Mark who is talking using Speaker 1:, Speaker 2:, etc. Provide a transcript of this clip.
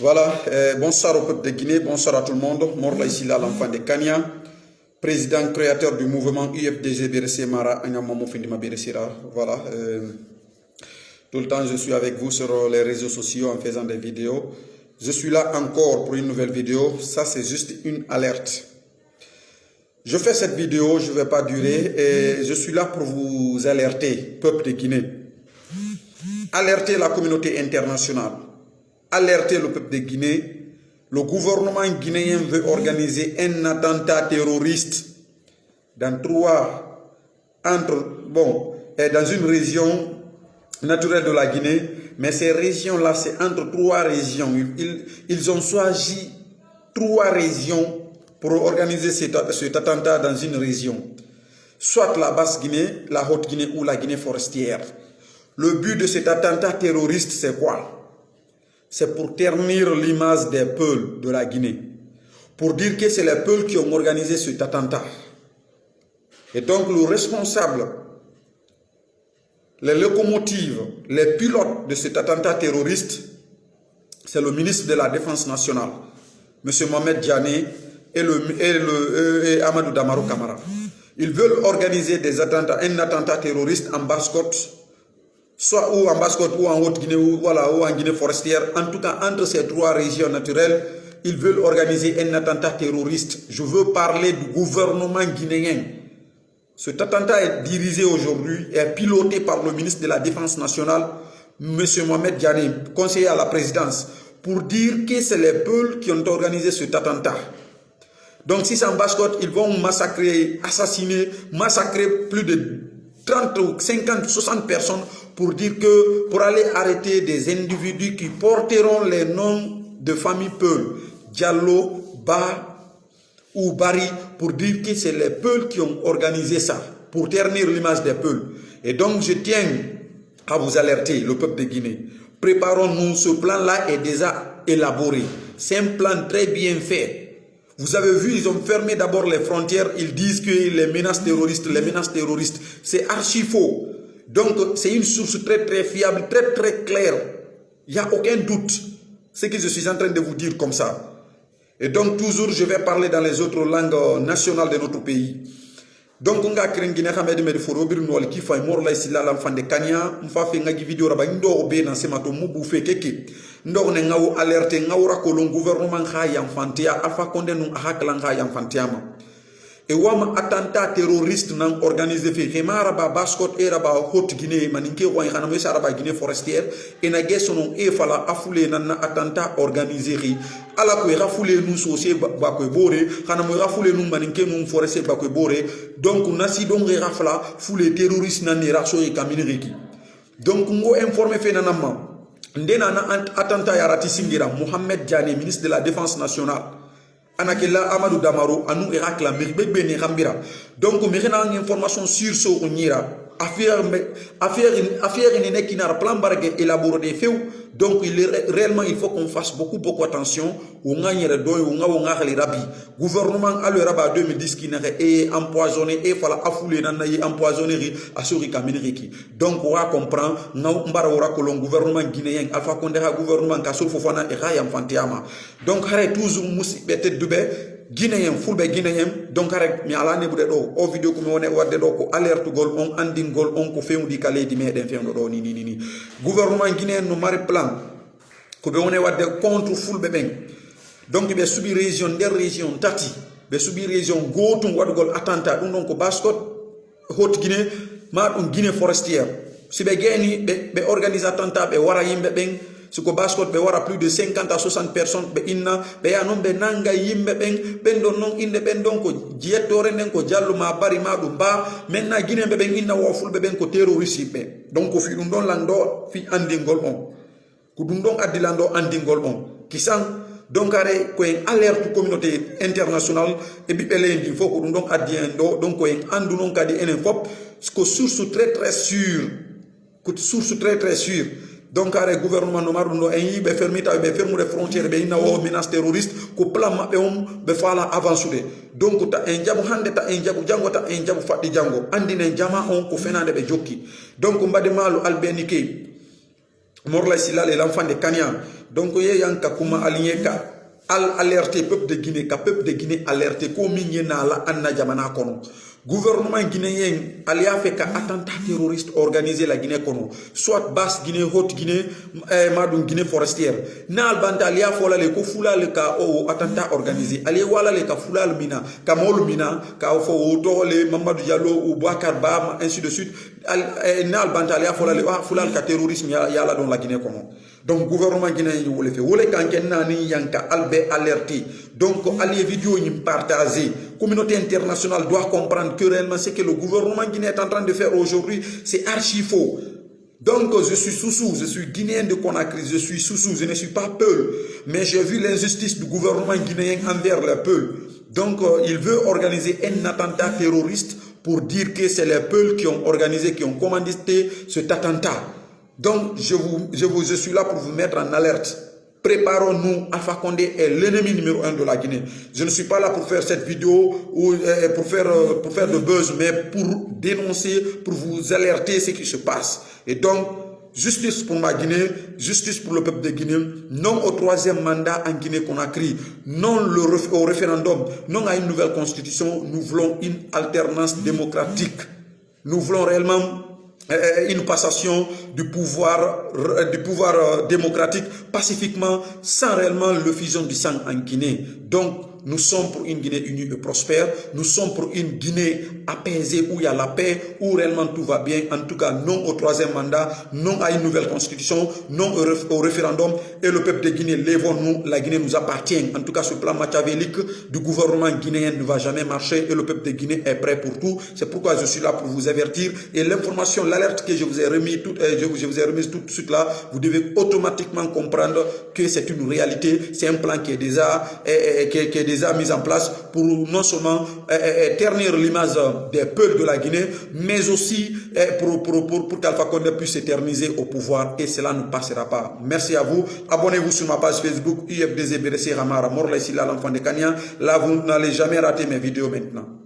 Speaker 1: Voilà, bonsoir au peuple de Guinée, bonsoir à tout le monde. Morla ici là, l'enfant de Kania, président créateur du mouvement UFDG BRC Mara Anyamamo Findima BRCra. Voilà, tout le temps je suis avec vous sur les réseaux sociaux en faisant des vidéos. Je suis là encore pour une nouvelle vidéo. Ça c'est juste une alerte. Je fais cette vidéo, je ne vais pas durer et je suis là pour vous alerter, peuple de Guinée. Alerter la communauté internationale. Alerter le peuple de Guinée. Le gouvernement guinéen veut organiser un attentat terroriste dans dans une région naturelle de la Guinée. Mais ces régions-là, c'est entre trois régions. Ils ont choisi trois régions pour organiser cet attentat dans une région. Soit la Basse-Guinée, la Haute-Guinée ou la Guinée forestière. Le but de cet attentat terroriste, c'est quoi? C'est pour ternir l'image des Peuls de la Guinée. Pour dire que c'est les Peuls qui ont organisé cet attentat. Et donc le responsable, les locomotives, les pilotes de cet attentat terroriste, c'est le ministre de la Défense nationale, M. Mohamed Diané et Amadou Damaro Camara. Ils veulent organiser un attentat terroriste en Basse-Côte, soit ou en Basse-Côte ou en Haute-Guinée ou en Guinée forestière. En tout cas, entre ces trois régions naturelles, ils veulent organiser un attentat terroriste. Je veux parler du gouvernement guinéen. Cet attentat est dirigé aujourd'hui et piloté par le ministre de la Défense nationale, M. Mohamed Diané, conseiller à la présidence, pour dire que c'est les Peuls qui ont organisé cet attentat. Donc si c'est en Basse-Côte, ils vont massacrer, assassiner, massacrer plus de 30, 50, 60 personnes pour aller arrêter des individus qui porteront les noms de famille Peul, Diallo, Ba ou Bari, pour dire que c'est les Peuls qui ont organisé ça, pour ternir l'image des Peuls. Et donc je tiens à vous alerter, le peuple de Guinée. Préparons-nous, ce plan-là est déjà élaboré. C'est un plan très bien fait. Vous avez vu, ils ont fermé d'abord les frontières. Ils disent que les menaces terroristes, c'est archi faux. Donc, c'est une source très très fiable, très très claire. Il n'y a aucun doute. Ce que je suis en train de vous dire comme ça. Et donc, toujours, je vais parler dans les autres langues nationales de notre pays. Donc, on va créer une Hamed Mediforo, Birno, qui fait mort là, ici, là, l'enfant de Kanya. On va faire une vidéo, on va faire dans ce matin, on va faire quelque ndor ne ngaw alerte ngawra ko le gouvernement khayam fantia alpha condé nous haklan khayam fantiama e wama attentat terroriste nan organisé fi khimara ba Basse-Côte era ba Haute Guinée maninke ko khana mo sara ba Guinée forestière e na gesono e fala afule nan attentat organisé ri ala ko rafule nous socié ba ko boré khana mo rafule nous maninke nous forestier ba ko boré donc nasi donc rafla foule terroriste nan ni raso e kaminiki donc ngo informer fe nanama ndena na attentat ya ratisingira Mohamed Diané, ministre de la Défense nationale, anakela Amadou Damaro anu Irak la merbebe ne rambira. Donc merena une information sur ce onira affaire une qui n'a plan bargue élaboré des faits. Donc réellement il faut qu'on fasse beaucoup attention au nganyere doy au ngawali rabi. Gouvernement à le rabat 2010 qui n'a empoisonné et fala affoulé nan y empoisonnerie asuri kaminriki. Donc on va comprendre mbara ora ko le gouvernement guinéen Alpha Condé gouvernement ka sul fofana e rayam fantiama. Donc hare toujours musi bete dube Guinéen, fulbe Guinéen, donc avec mi ala ne bude do o vidéo ko mi wone wadde do ko alerte gol on andin gol on ko fewndi kale di meden fewndo do ni gouvernement guinéen no mari plan ko be wone wadde contre fulbe ben donc be subi région der région tati be subi région gotum wadugol attentat dum donc ko Basse-Côte Haute Guinée ma dum Guinée forestière si be geni be organise attentat be wara yimbe ben si ko Basse-Côte be wara plus de 50 à 60 personnes be inna be ya non be nanga yimbe ben don non inde ben don ko jettore nen ko jallu ma bari ma dum ba menna Guinée be ben inna wo fulbe ben ko terroriste be donc fi dum don lando fi andingol on ko dum don adilando andingol on kisan donc are ko en alerte communauté internationale et bi belendi foko dum don adiendo donc ko en andu non kadi enen fop ko source très très sûre ko source très très sûre. Donc, le gouvernement no en be fermer les frontières be ina wo menace terroriste ko plan mabbe be fala avancer. Donc ta en jabu hande ta en jabu jango ta en jabu faddi jango andine jama on ko fenande be jokki. Donc mbade malu albenike Morla Silla l'enfant de Kanya Donc, il y a un kakuma aligné alerté peuple de Guinée, peuple de Guinée alerté, comme il y a un jamana kono. Gouvernement guinéen alia fait qu'un attentat terroriste organisé la Guinée kono, soit basse Guinée, haute Guinée, madou Guinée forestière. Na albanta alia fola le ko fula le ka o attentat organisé. Alia wala le ka fula le mina, ka mol mina, ka fo auto le Mamadou Diallo ou Bouakar Ba, ainsi de suite. Na albanta alia fola le fula le ka terrorisme yala dans la Guinée kono. Donc gouvernement guinéen il le fait. Wole kanken nani yanka albe alerté. Donc allié vidéo y partager. Communauté internationale doit comprendre que réellement ce que le gouvernement guinéen est en train de faire aujourd'hui, c'est archi faux. Donc je suis Soussou, je suis guinéen de Conakry, je suis Soussou, je ne suis pas Peul. Mais j'ai vu l'injustice du gouvernement guinéen envers les Peul. Donc il veut organiser un attentat terroriste pour dire que c'est les Peuls qui ont organisé, qui ont commandité cet attentat. Donc je suis là pour vous mettre en alerte. Préparons-nous, Alpha Condé est l'ennemi numéro 1 de la Guinée. Je ne suis pas là pour faire cette vidéo ou pour faire de buzz, mais pour dénoncer, pour vous alerter ce qui se passe. Et donc, justice pour ma Guinée, justice pour le peuple de Guinée, non au 3e mandat en Guinée-Conakry, non au référendum, non à une nouvelle constitution. Nous voulons une alternance démocratique. Nous voulons réellement une passation du pouvoir démocratique pacifiquement, sans réellement le fusion du sang en Guinée. Donc, nous sommes pour une Guinée unie et prospère. Nous sommes pour une Guinée apaisée où il y a la paix, où réellement tout va bien. En tout cas, non au 3e mandat, non à une nouvelle constitution, non au référendum. Et le peuple de Guinée, lèvons-nous. La Guinée nous appartient. En tout cas, ce plan machiavélique du gouvernement guinéen ne va jamais marcher et le peuple de Guinée est prêt pour tout. C'est pourquoi je suis là pour vous avertir. Et l'information, l'alerte que je vous ai remise tout de suite là, vous devez automatiquement comprendre que c'est une réalité. C'est un plan qui est déjà mis en place pour non seulement ternir l'image des peuples de la Guinée, mais aussi pour qu'Alpha Condé puisse s'éterniser au pouvoir et cela ne passera pas. Merci à vous. Abonnez-vous sur ma page Facebook UFDZ BRC Ramara Morla ici là l'enfant de Kenya. Là vous n'allez jamais rater mes vidéos maintenant.